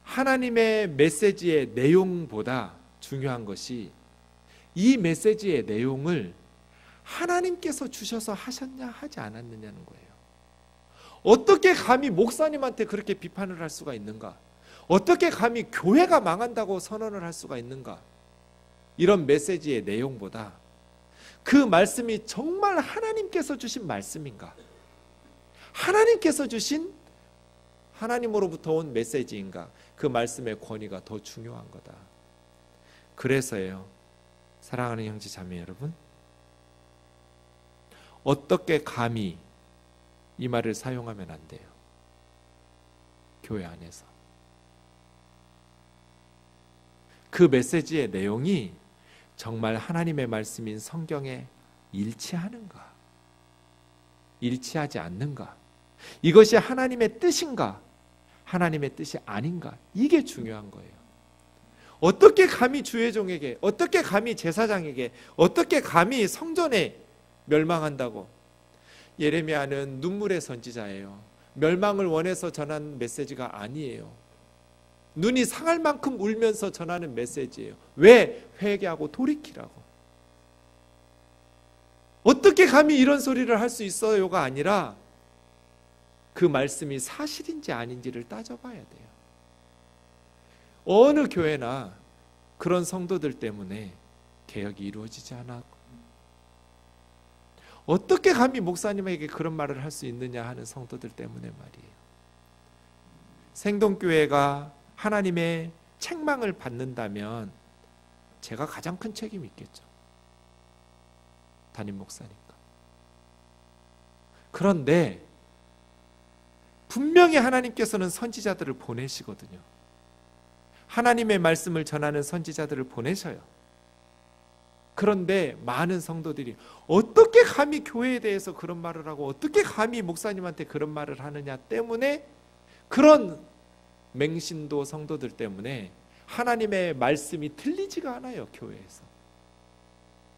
하나님의 메시지의 내용보다 중요한 것이 이 메시지의 내용을 하나님께서 주셔서 하셨냐 하지 않았느냐는 거예요. 어떻게 감히 목사님한테 그렇게 비판을 할 수가 있는가? 어떻게 감히 교회가 망한다고 선언을 할 수가 있는가? 이런 메시지의 내용보다 그 말씀이 정말 하나님께서 주신 말씀인가? 하나님께서 주신 하나님으로부터 온 메시지인가? 그 말씀의 권위가 더 중요한 거다. 그래서요, 사랑하는 형제 자매 여러분, 어떻게 감히 이 말을 사용하면 안 돼요. 교회 안에서 그 메시지의 내용이 정말 하나님의 말씀인 성경에 일치하는가, 일치하지 않는가, 이것이 하나님의 뜻인가, 하나님의 뜻이 아닌가, 이게 중요한 거예요. 어떻게 감히 주의 종에게, 어떻게 감히 제사장에게, 어떻게 감히 성전에 멸망한다고? 예레미야는 눈물의 선지자예요. 멸망을 원해서 전한 메시지가 아니에요. 눈이 상할 만큼 울면서 전하는 메시지예요. 왜? 회개하고 돌이키라고. 어떻게 감히 이런 소리를 할 수 있어요가 아니라 그 말씀이 사실인지 아닌지를 따져봐야 돼요. 어느 교회나 그런 성도들 때문에 개혁이 이루어지지 않았고, 어떻게 감히 목사님에게 그런 말을 할 수 있느냐 하는 성도들 때문에 말이에요. 생동교회가 하나님의 책망을 받는다면 제가 가장 큰 책임이 있겠죠. 담임 목사니까. 그런데 분명히 하나님께서는 선지자들을 보내시거든요. 하나님의 말씀을 전하는 선지자들을 보내셔요. 그런데 많은 성도들이 어떻게 감히 교회에 대해서 그런 말을 하고 어떻게 감히 목사님한테 그런 말을 하느냐 때문에, 그런 맹신도 성도들 때문에 하나님의 말씀이 들리지가 않아요, 교회에서.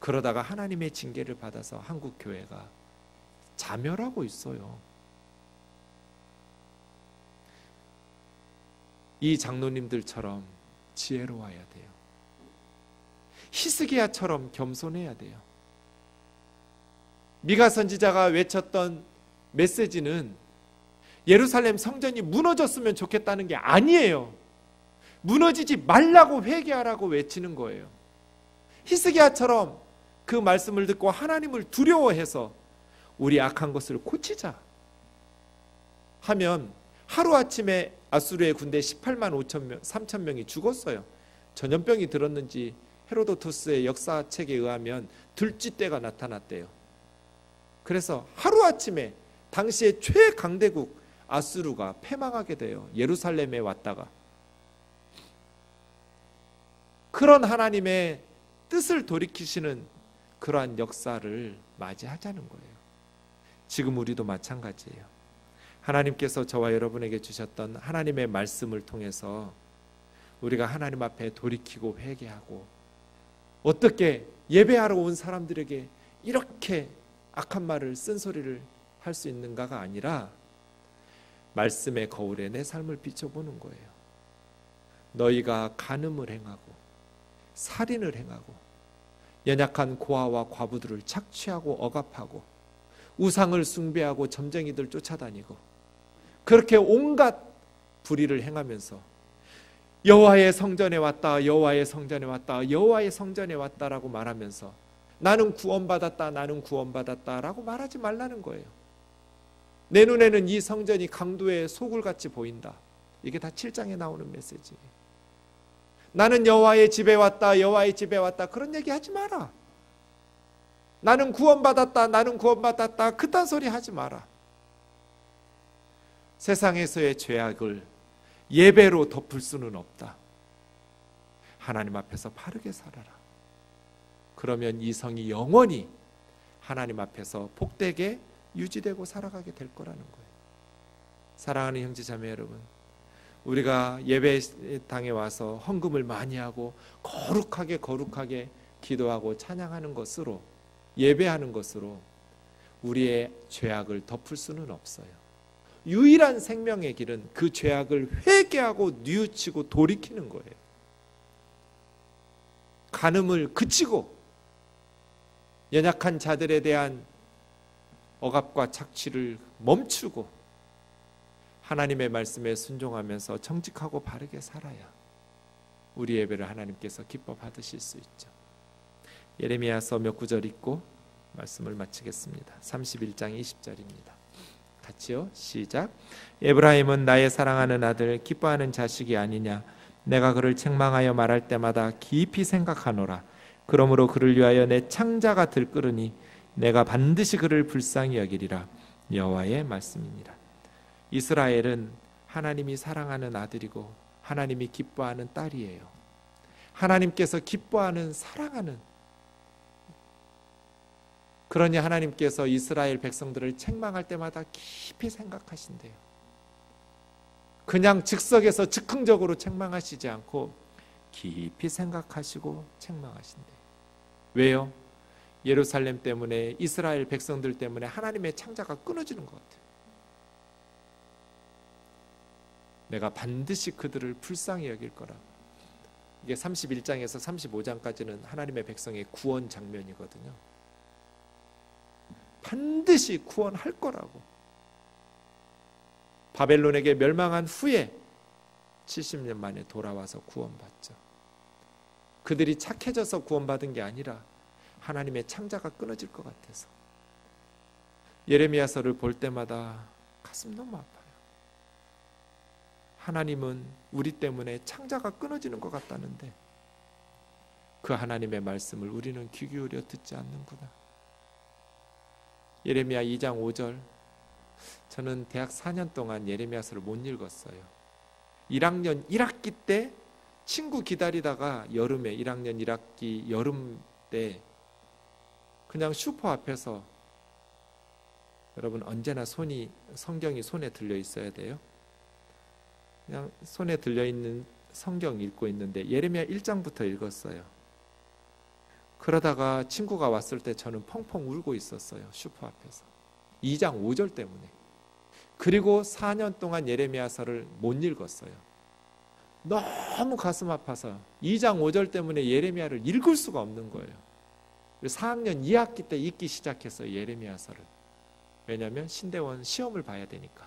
그러다가 하나님의 징계를 받아서 한국 교회가 자멸하고 있어요. 이 장로님들처럼 지혜로워야 돼요. 히스기야처럼 겸손해야 돼요. 미가 선지자가 외쳤던 메시지는 예루살렘 성전이 무너졌으면 좋겠다는 게 아니에요. 무너지지 말라고 회개하라고 외치는 거예요. 히스기야처럼 그 말씀을 듣고 하나님을 두려워해서 우리 악한 것을 고치자 하면 하루아침에 아수르의 군대 18만 3천 명이 죽었어요. 전염병이 들었는지 헤로도토스의 역사책에 의하면 들쥐떼가 나타났대요. 그래서 하루아침에 당시의 최강대국 아수르가 패망하게 돼요. 예루살렘에 왔다가. 그런 하나님의 뜻을 돌이키시는 그러한 역사를 맞이하자는 거예요. 지금 우리도 마찬가지예요. 하나님께서 저와 여러분에게 주셨던 하나님의 말씀을 통해서 우리가 하나님 앞에 돌이키고 회개하고, 어떻게 예배하러 온 사람들에게 이렇게 악한 말을 쓴소리를 할 수 있는가가 아니라 말씀의 거울에 내 삶을 비춰보는 거예요. 너희가 간음을 행하고 살인을 행하고 연약한 고아와 과부들을 착취하고 억압하고 우상을 숭배하고 점쟁이들 쫓아다니고 그렇게 온갖 불의를 행하면서 여호와의 성전에 왔다, 여호와의 성전에 왔다, 여호와의 성전에 왔다라고 말하면서 나는 구원받았다, 나는 구원받았다라고 말하지 말라는 거예요. 내 눈에는 이 성전이 강도의 소굴같이 보인다. 이게 다 7장에 나오는 메시지예요. 나는 여호와의 집에 왔다, 여호와의 집에 왔다, 그런 얘기 하지 마라. 나는 구원받았다, 나는 구원받았다, 그딴 소리 하지 마라. 세상에서의 죄악을 예배로 덮을 수는 없다. 하나님 앞에서 바르게 살아라. 그러면 이 성이 영원히 하나님 앞에서 복되게 유지되고 살아가게 될 거라는 거예요. 사랑하는 형제자매 여러분, 우리가 예배당에 와서 헌금을 많이 하고 거룩하게 기도하고 찬양하는 것으로, 예배하는 것으로 우리의 죄악을 덮을 수는 없어요. 유일한 생명의 길은 그 죄악을 회개하고 뉘우치고 돌이키는 거예요. 간음을 그치고 연약한 자들에 대한 억압과 착취를 멈추고 하나님의 말씀에 순종하면서 정직하고 바르게 살아야 우리 예배를 하나님께서 기뻐 받으실 수 있죠. 예레미야서 몇 구절 읽고 말씀을 마치겠습니다. 31장 20절입니다. 같이요, 시작. 에브라임은 나의 사랑하는 아들, 기뻐하는 자식이 아니냐. 내가 그를 책망하여 말할 때마다 깊이 생각하노라. 그러므로 그를 위하여 내 창자가 들끓으니 내가 반드시 그를 불쌍히 여기리라. 여호와의 말씀이니라. 이스라엘은 하나님이 사랑하는 아들이고 하나님이 기뻐하는 딸이에요. 하나님께서 기뻐하는, 사랑하는, 그러니 하나님께서 이스라엘 백성들을 책망할 때마다 깊이 생각하신대요. 그냥 즉석에서 즉흥적으로 책망하시지 않고 깊이 생각하시고 책망하신대요. 왜요? 예루살렘 때문에, 이스라엘 백성들 때문에 하나님의 창자가 끊어지는 것 같아요. 내가 반드시 그들을 불쌍히 여길 거라. 이게 31장에서 35장까지는 하나님의 백성의 구원 장면이거든요. 반드시 구원할 거라고. 바벨론에게 멸망한 후에 70년 만에 돌아와서 구원받죠. 그들이 착해져서 구원받은 게 아니라 하나님의 창자가 끊어질 것 같아서. 예레미야서를 볼 때마다 가슴 너무 아파요. 하나님은 우리 때문에 창자가 끊어지는 것 같다는데 그 하나님의 말씀을 우리는 귀 기울여 듣지 않는구나. 예레미야 2장 5절, 저는 대학 4년 동안 예레미야서를 못 읽었어요. 1학년 1학기 때 친구 기다리다가 여름에 1학년 1학기 여름 때 그냥 슈퍼 앞에서, 여러분 언제나 성경이 손에 들려 있어야 돼요. 그냥 손에 들려있는 성경 읽고 있는데 예레미야 1장부터 읽었어요. 그러다가 친구가 왔을 때 저는 펑펑 울고 있었어요. 슈퍼 앞에서 2장 5절 때문에. 그리고 4년 동안 예레미야서를 못 읽었어요. 너무 가슴 아파서 2장 5절 때문에 예레미야를 읽을 수가 없는 거예요. 4학년 2학기 때 읽기 시작했어요, 예레미야서를. 왜냐하면 신대원 시험을 봐야 되니까.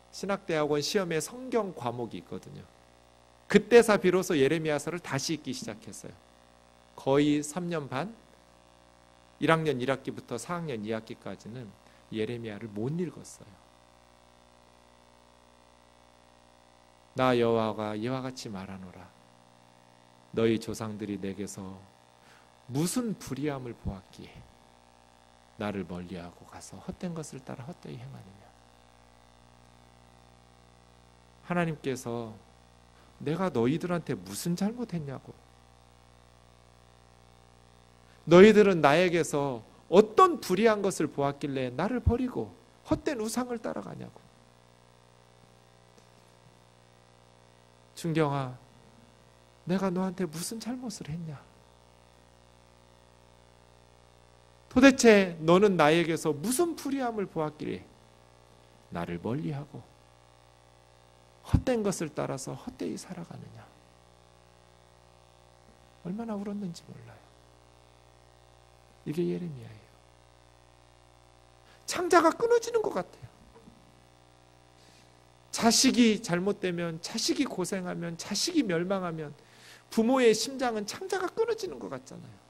신학대학원 시험에 성경 과목이 있거든요. 그때서 비로소 예레미야서를 다시 읽기 시작했어요. 거의 3년 반, 1학년 1학기부터 4학년 2학기까지는 예레미야를 못 읽었어요. 나 여호와가 이와 같이 말하노라. 너희 조상들이 내게서 무슨 불의함을 보았기에 나를 멀리하고 가서 헛된 것을 따라 헛되이 행하느냐. 하나님께서 내가 너희들한테 무슨 잘못했냐고, 너희들은 나에게서 어떤 불의한 것을 보았길래 나를 버리고 헛된 우상을 따라가냐고. 준경아, 내가 너한테 무슨 잘못을 했냐? 도대체 너는 나에게서 무슨 불의함을 보았길래 나를 멀리하고 헛된 것을 따라서 헛되이 살아가느냐? 얼마나 울었는지 몰라요. 이게 예레미야예요. 창자가 끊어지는 것 같아요. 자식이 잘못되면, 자식이 고생하면, 자식이 멸망하면 부모의 심장은 창자가 끊어지는 것 같잖아요.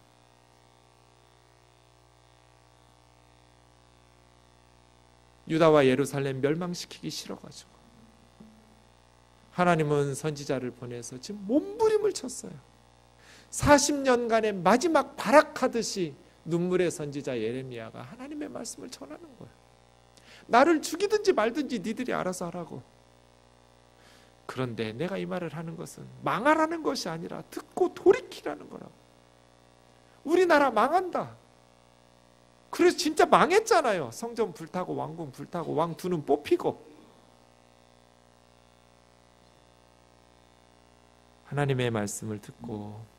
유다와 예루살렘 멸망시키기 싫어가지고 하나님은 선지자를 보내서 지금 몸부림을 쳤어요. 40년간의 마지막 발악하듯이 눈물의 선지자 예레미야가 하나님의 말씀을 전하는 거예요. 나를 죽이든지 말든지 니들이 알아서 하라고. 그런데 내가 이 말을 하는 것은 망하라는 것이 아니라 듣고 돌이키라는 거라고. 우리나라 망한다. 그래서 진짜 망했잖아요. 성전 불타고 왕궁 불타고 왕 두 눈 뽑히고. 하나님의 말씀을 듣고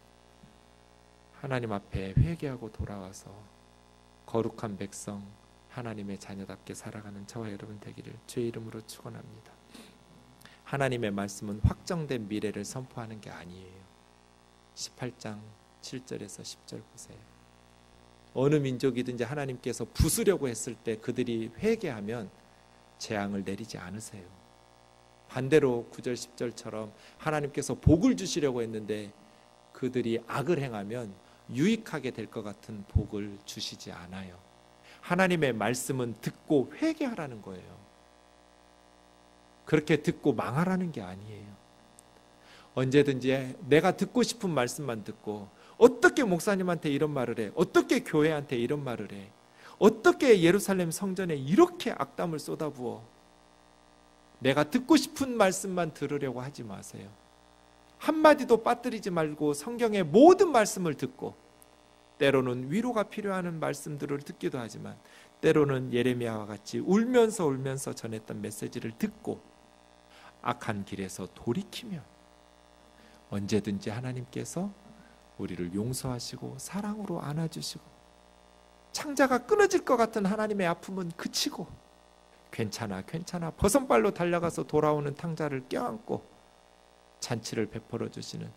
하나님 앞에 회개하고 돌아와서 거룩한 백성, 하나님의 자녀답게 살아가는 저와 여러분 되기를 주의 이름으로 축원합니다. 하나님의 말씀은 확정된 미래를 선포하는 게 아니에요. 18장 7절에서 10절 보세요. 어느 민족이든지 하나님께서 부수려고 했을 때 그들이 회개하면 재앙을 내리지 않으세요. 반대로 9절 10절처럼 하나님께서 복을 주시려고 했는데 그들이 악을 행하면 유익하게 될 것 같은 복을 주시지 않아요. 하나님의 말씀은 듣고 회개하라는 거예요. 그렇게 듣고 망하라는 게 아니에요. 언제든지 내가 듣고 싶은 말씀만 듣고, 어떻게 목사님한테 이런 말을 해, 어떻게 교회한테 이런 말을 해, 어떻게 예루살렘 성전에 이렇게 악담을 쏟아부어, 내가 듣고 싶은 말씀만 들으려고 하지 마세요. 한마디도 빠뜨리지 말고 성경의 모든 말씀을 듣고, 때로는 위로가 필요한 말씀들을 듣기도 하지만 때로는 예레미야와 같이 울면서 전했던 메시지를 듣고 악한 길에서 돌이키면 언제든지 하나님께서 우리를 용서하시고 사랑으로 안아주시고, 창자가 끊어질 것 같은 하나님의 아픔은 그치고 괜찮아 버선발로 달려가서 돌아오는 탕자를 껴안고 잔치를 베풀어 주시는,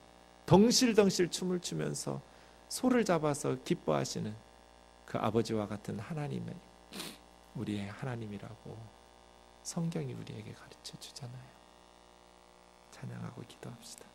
덩실덩실 춤을 추면서 소를 잡아서 기뻐하시는 그 아버지와 같은 하나님은 우리의 하나님이라고 성경이 우리에게 가르쳐 주잖아요. 찬양하고 기도합시다.